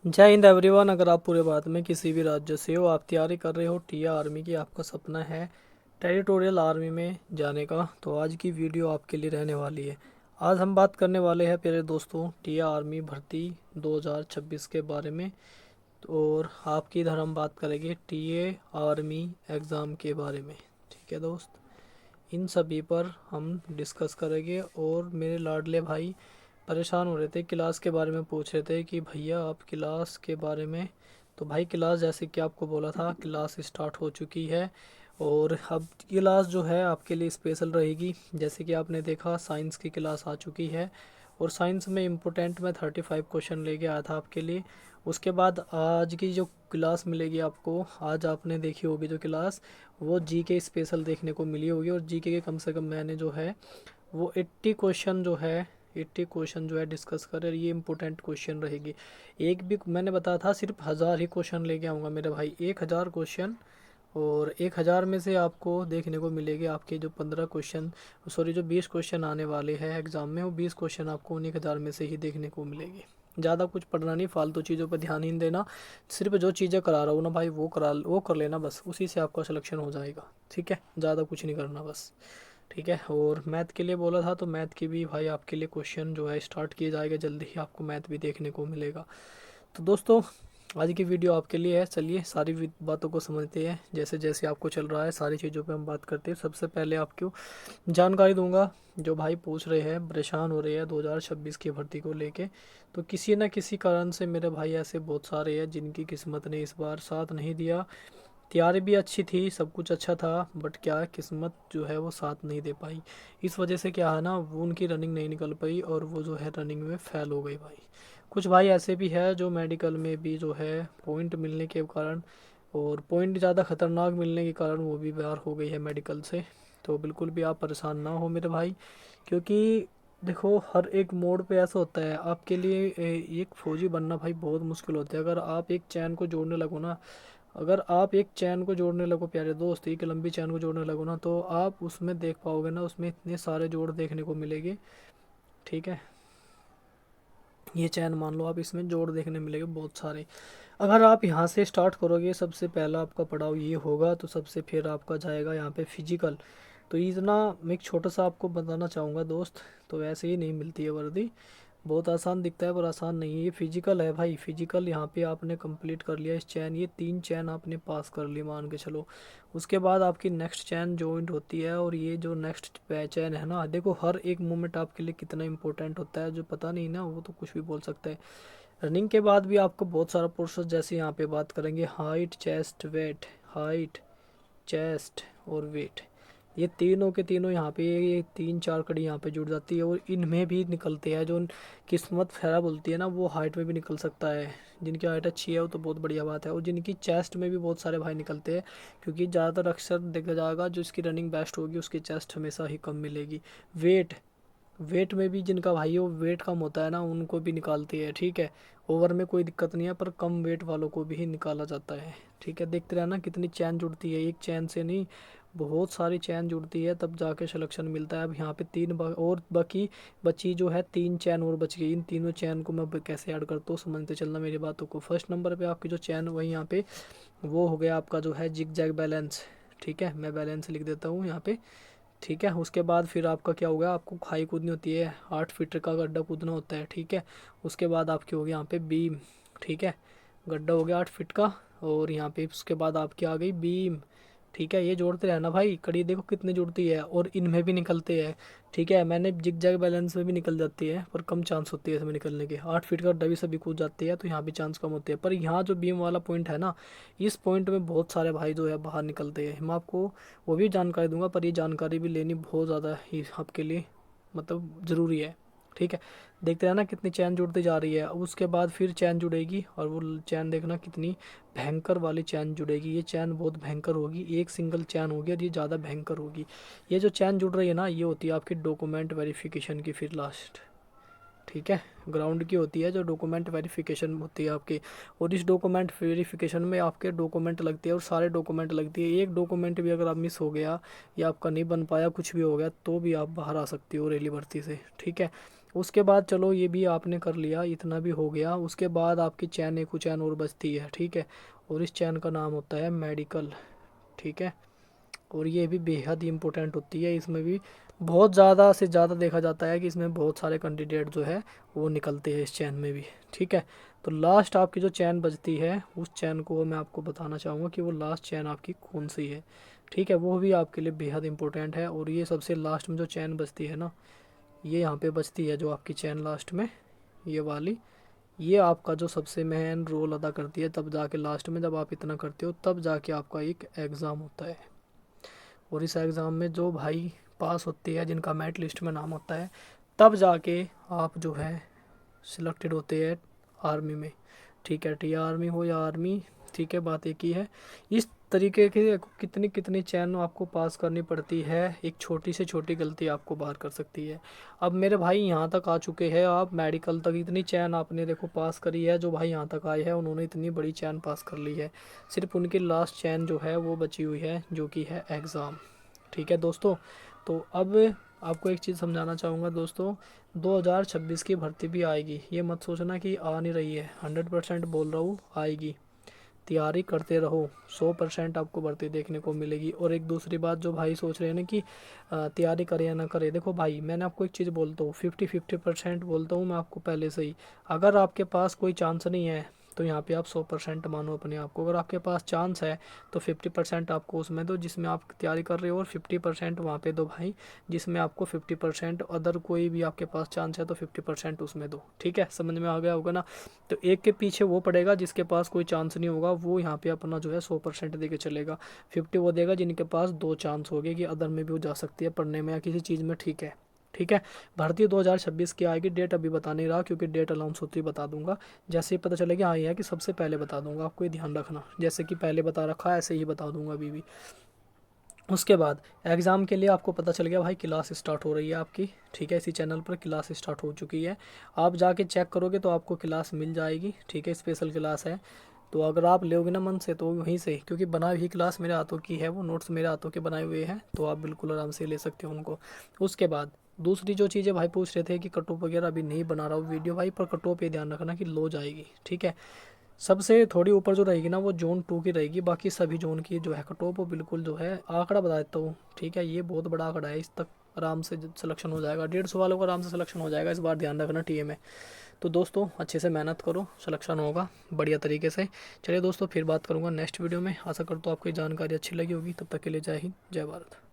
जय हिंद एवरीवन। अगर आप पूरे भारत में किसी भी राज्य से हो, आप तैयारी कर रहे हो टीए आर्मी की, आपका सपना है टेरिटोरियल आर्मी में जाने का, तो आज की वीडियो आपके लिए रहने वाली है। आज हम बात करने वाले हैं प्यारे दोस्तों टीए आर्मी भर्ती 2026 के बारे में। और आपकी इधर हम बात करेंगे टीए आर्मी एग्ज़ाम के बारे में। ठीक है दोस्त, इन सभी पर हम डिस्कस करेंगे। और मेरे लाडले भाई परेशान हो रहे थे, क्लास के बारे में पूछ रहे थे कि भैया आप क्लास के बारे में। तो भाई क्लास जैसे कि आपको बोला था, क्लास स्टार्ट हो चुकी है। और अब क्लास जो है आपके लिए स्पेशल रहेगी। जैसे कि आपने देखा साइंस की क्लास आ चुकी है, और साइंस में इम्पोर्टेंट मैं 35 क्वेश्चन लेके आया था आपके लिए। उसके बाद आज की जो क्लास मिलेगी आपको, आज आपने देखी होगी जो क्लास, वो जीके स्पेशल देखने को मिली होगी। और जीके के कम से कम मैंने जो है वो 80 क्वेश्चन जो है 80 क्वेश्चन जो है डिस्कस करें। ये इंपॉर्टेंट क्वेश्चन रहेगी। एक भी मैंने बताया था सिर्फ 1000 ही क्वेश्चन लेके आऊँगा मेरे भाई, 1000 क्वेश्चन। और 1000 में से आपको देखने को मिलेंगे आपके जो 15 क्वेश्चन, सॉरी जो 20 क्वेश्चन आने वाले हैं एग्ज़ाम में, वो 20 क्वेश्चन आपको उन्हीं 1000 में से ही देखने को मिलेंगे। ज़्यादा कुछ पढ़ना नहीं, फालतू चीज़ों पर ध्यान ही नहीं देना। सिर्फ जो चीज़ें करा रहा हूँ ना भाई, वो कर लेना बस, उसी से आपका सिलेक्शन हो जाएगा। ठीक है, ज़्यादा कुछ नहीं करना बस। ठीक है। और मैथ के लिए बोला था, तो मैथ की भी भाई आपके लिए क्वेश्चन जो है स्टार्ट किया जाएगा, जल्दी ही आपको मैथ भी देखने को मिलेगा। तो दोस्तों आज की वीडियो आपके लिए है। चलिए सारी बातों को समझते हैं, जैसे जैसे आपको चल रहा है सारी चीज़ों पे हम बात करते हैं। सबसे पहले आपको जानकारी दूंगा, जो भाई पूछ रहे हैं परेशान हो रहे हैं 2026 की भर्ती को लेके। तो किसी न किसी कारण से मेरे भाई ऐसे बहुत सारे हैं जिनकी किस्मत ने इस बार साथ नहीं दिया। तैयारी भी अच्छी थी, सब कुछ अच्छा था, बट क्या है, किस्मत जो है वो साथ नहीं दे पाई। इस वजह से क्या है ना, वो उनकी रनिंग नहीं निकल पाई और वो जो है रनिंग में फेल हो गई भाई। कुछ भाई ऐसे भी है जो मेडिकल में भी जो है पॉइंट मिलने के कारण, और पॉइंट ज़्यादा ख़तरनाक मिलने के कारण वो भी बाहर हो गई है मेडिकल से। तो बिल्कुल भी आप परेशान ना हो मेरे भाई, क्योंकि देखो हर एक मोड़ पे ऐसा होता है आपके लिए। एक फ़ौजी बनना भाई बहुत मुश्किल होता है। अगर आप एक चैन को जोड़ने लगो ना, अगर आप एक चैन को जोड़ने लगो प्यारे दोस्त, एक लंबी चैन को जोड़ने लगो ना, तो आप उसमें देख पाओगे ना, उसमें इतने सारे जोड़ देखने को मिलेंगे। ठीक है, ये चैन मान लो आप, इसमें जोड़ देखने मिलेंगे बहुत सारे। अगर आप यहाँ से स्टार्ट करोगे, सबसे पहला आपका पड़ाव ये होगा, तो सबसे फिर आपका जाएगा यहाँ पे फिजिकल। तो इतना मैं एक छोटा सा आपको बताना चाहूँगा दोस्त, तो ऐसे ही नहीं मिलती है वर्दी। बहुत आसान दिखता है पर आसान नहीं है। ये फिजिकल है भाई, फिजिकल यहाँ पे आपने कंप्लीट कर लिया इस चैन, ये 3 चैन आपने पास कर ली मान के चलो। उसके बाद आपकी नेक्स्ट चैन जॉइंट होती है, और ये जो नेक्स्ट चैन है ना, देखो हर एक मूवमेंट आपके लिए कितना इंपॉर्टेंट होता है, जो पता नहीं ना वो तो कुछ भी बोल सकता है। रनिंग के बाद भी आपको बहुत सारा प्रोसेस, जैसे यहाँ पे बात करेंगे height chest weight, height chest और वेट, ये तीनों के तीनों यहाँ पे, ये 3 4 कड़ी यहाँ पे जुड़ जाती है। और इनमें भी निकलते हैं जो किस्मत खराब बोलती है ना, वो हाइट में भी निकल सकता है। जिनकी हाइट अच्छी है वो तो बहुत बढ़िया बात है, और जिनकी चेस्ट में भी बहुत सारे भाई निकलते हैं, क्योंकि ज़्यादातर अक्सर देखा जाएगा जो इसकी रनिंग बेस्ट होगी उसकी चेस्ट हमेशा ही कम मिलेगी। वेट, वेट में भी जिनका भाई वो वेट कम होता है ना, उनको भी निकालती है। ठीक है, ओवर में कोई दिक्कत नहीं है, पर कम वेट वालों को भी निकाला जाता है। ठीक है, देखते रहना कितनी चैन जुड़ती है, एक चैन से नहीं बहुत सारी चैन जुड़ती है, तब जाके सिलेक्शन मिलता है। अब यहाँ पे और बाकी बची जो है 3 चैन और बच गई। इन तीनों चैन को मैं कैसे ऐड करता हूँ समझते चलना मेरी बातों को। फर्स्ट नंबर पे आपकी जो चैन वही यहाँ पे वो हो गया आपका जो है जिग जैग बैलेंस। ठीक है, मैं बैलेंस लिख देता हूँ यहाँ पे। ठीक है, उसके बाद फिर आपका क्या होगा, आपको खाई कूदनी होती है, 8 फीट का गड्ढा कूदना होता है। ठीक है, उसके बाद आपकी हो गई यहाँ पे बीम। ठीक है, गड्ढा हो गया 8 फीट का, और यहाँ पे उसके बाद आपकी आ गई बीम। ठीक है, ये जोड़ते रहना भाई, कड़ी देखो कितनी जुड़ती है, और इनमें भी निकलते हैं। ठीक है, मैंने जिग जैग बैलेंस में भी निकल जाती है, पर कम चांस होती है इसमें निकलने के। 8 फीट का डबी सभी कूद जाती है, तो यहाँ भी चांस कम होते हैं। पर यहाँ जो बीम वाला पॉइंट है ना, इस पॉइंट में बहुत सारे भाई जो है बाहर निकलते हैं। मैं आपको वो भी जानकारी दूंगा, पर ये जानकारी भी लेनी बहुत ज़्यादा ही आपके लिए मतलब ज़रूरी है। ठीक है, देखते रहना कितनी चैन जुड़ती जा रही है। अब उसके बाद फिर चैन जुड़ेगी, और वो चैन देखना कितनी भयंकर वाली चैन जुड़ेगी। ये चैन बहुत भयंकर होगी, एक सिंगल चैन होगी और ये ज़्यादा भयंकर होगी। ये जो चैन जुड़ रही है ना, ये होती है आपकी डॉक्यूमेंट वेरिफिकेशन की फिर लास्ट। ठीक है, ग्राउंड की होती है जो डॉक्यूमेंट वेरिफिकेशन होती है आपकी। और इस डॉक्यूमेंट वेरिफिकेशन में आपके डॉक्यूमेंट लगते हैं, और सारे डॉक्यूमेंट लगती है। एक डॉक्यूमेंट भी अगर आप मिस हो गया या आपका नहीं बन पाया, कुछ भी हो गया, तो भी आप बाहर आ सकते हो रैली भर्ती से। ठीक है, उसके बाद चलो ये भी आपने कर लिया, इतना भी हो गया। उसके बाद आपकी चैन, एक चैन और बचती है, ठीक है। और इस चैन का नाम होता है मेडिकल, ठीक है। और ये भी बेहद ही इम्पोर्टेंट होती है। इसमें भी बहुत ज़्यादा से ज़्यादा देखा जाता है कि इसमें बहुत सारे कैंडिडेट जो है वो निकलते हैं इस चैन में भी, ठीक है। तो लास्ट आपकी जो चैन बचती है, उस चैन को मैं आपको बताना चाहूँगा कि वो लास्ट चैन आपकी कौन सी है, ठीक है। वो भी आपके लिए बेहद इंपॉर्टेंट है। और ये सबसे लास्ट में जो चैन बचती है ना, ये यहाँ पे बचती है जो आपकी चैन लास्ट में, ये वाली, ये आपका जो सबसे मेन रोल अदा करती है। तब जाके लास्ट में जब आप इतना करते हो तब जाके आपका एक एग्ज़ाम होता है। और इस एग्ज़ाम में जो भाई पास होती है, जिनका मेरिट लिस्ट में नाम होता है, तब जाके आप जो है सिलेक्टेड होते हैं आर्मी में, ठीक है। टी आर्मी हो या आर्मी, ठीक है, बात एक ही है। इस तरीके के कितनी कितनी चैन आपको पास करनी पड़ती है, एक छोटी से छोटी गलती आपको बाहर कर सकती है। अब मेरे भाई यहाँ तक आ चुके हैं, आप मेडिकल तक इतनी चैन आपने देखो पास करी है। जो भाई यहाँ तक आए हैं उन्होंने इतनी बड़ी चैन पास कर ली है। सिर्फ उनकी लास्ट चैन जो है वो बची हुई है, जो कि है एग्ज़ाम, ठीक है दोस्तों। तो अब आपको एक चीज़ समझाना चाहूँगा दोस्तों, 2026 की भर्ती भी आएगी, ये मत सोचना कि आ नहीं रही है। 100% बोल रहा हूँ, आएगी। तैयारी करते रहो, 100% आपको भर्ती देखने को मिलेगी। और एक दूसरी बात, जो भाई सोच रहे हैं ना कि तैयारी करे या ना करे, देखो भाई मैंने आपको एक चीज़ बोलता हूँ, 50-50% बोलता हूँ मैं आपको पहले से ही। अगर आपके पास कोई चांस नहीं है तो यहाँ पे आप 100% मानो अपने आप को। अगर आपके पास चांस है तो 50% आपको उसमें दो जिसमें आप तैयारी कर रहे हो, और 50% वहाँ पे दो भाई जिसमें आपको 50%, अदर कोई भी आपके पास चांस है तो 50% उसमें दो, ठीक है। समझ में आ गया होगा ना। तो एक के पीछे वो पड़ेगा जिसके पास कोई चांस नहीं होगा, वो यहाँ पे अपना जो है 100% दे के चलेगा। 50 वो देगा जिनके पास 2 चांस हो गए कि अदर में भी वो जा सकती है पढ़ने में या किसी चीज़ में, ठीक है। ठीक है। भर्ती 2026 की आएगी, डेट अभी बता नहीं रहा क्योंकि डेट अनाउंस होती ही बता दूंगा। जैसे ही पता चलेगा हाँ ये है कि सबसे पहले बता दूंगा, आपको ये ध्यान रखना। जैसे कि पहले बता रखा है ऐसे ही बता दूंगा अभी भी। उसके बाद एग्ज़ाम के लिए आपको पता चल गया भाई, क्लास स्टार्ट हो रही है आपकी, ठीक है। इसी चैनल पर क्लास स्टार्ट हो चुकी है। आप जाके चेक करोगे तो आपको क्लास मिल जाएगी, ठीक है। स्पेशल क्लास है, तो अगर आप लोगे ना मन से तो वहीं से, क्योंकि बनाई हुई क्लास मेरे हाथों की है, वो नोट्स मेरे हाथों के बनाए हुए हैं, तो आप बिल्कुल आराम से ले सकते हो उनको। उसके बाद दूसरी जो चीज़ें भाई पूछ रहे थे कि कटऑफ वगैरह अभी नहीं बना रहा हूँ वीडियो भाई, पर कटऑफ ये ध्यान रखना कि लो जाएगी, ठीक है। सबसे थोड़ी ऊपर जो रहेगी ना वो जोन 2 की रहेगी, बाकी सभी जोन की जो है कट ऑफ वो बिल्कुल जो है, आंकड़ा बता देता हूँ, ठीक है। ये बहुत बड़ा आंकड़ा है, इस तक आराम से सिलेक्शन हो जाएगा, 150 वालों का आराम से सिलेक्शन हो जाएगा इस बार, ध्यान रखना टीए में। तो दोस्तों अच्छे से मेहनत करो, सिलेक्शन होगा बढ़िया तरीके से। चलिए दोस्तों फिर बात करूँगा नेक्स्ट वीडियो में। आशा करता हूँ आपको जानकारी अच्छी लगी होगी। तब तक के लिए जय हिंद, जय भारत।